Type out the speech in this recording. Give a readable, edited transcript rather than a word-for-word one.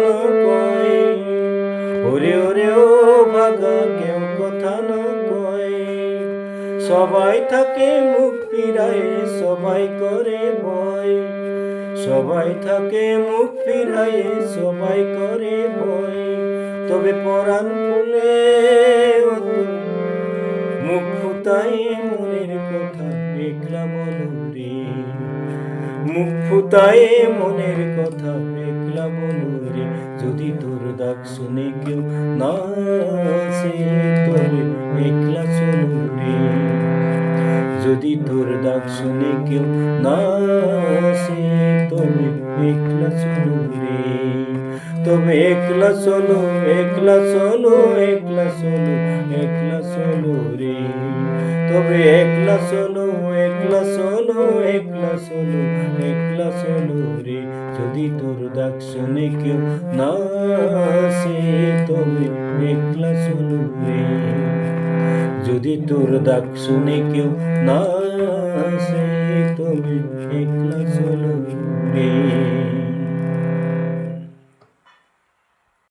না কয়, ওরে ওরে ও ভাগা কেউ কথা না কয়। সবাই থাকে মুখ ফিরায়ে, সবাই করে ভয়, সবাই থাকে মুখ ফিরায়ে, সবাই করে ভয়। তবে পরাণ খুলে মুখ ফুটাই মনের কথা একলা বলো রে, মুখ ফুটাই মনের কথা একলা বলো রে। যদি তোর ডাক শুনে কেউ না আসে তবে একলা চলো রে, যদি তোর ডাক শুনে কেউ না আসে তবে একলা চলো রে। তবে একলা চলো, একলা চলো, একলা চলো, একলা চলো রে। তবে একলা চলো, একলা চলো, একলা চলো, একলা চলো রে। যদি তোর ডাক শুনে কেউ না আসে তবে একলা চলো রে, যদি তোর ডাক শুনে কেউ না আসে তবে একলা চলো রে।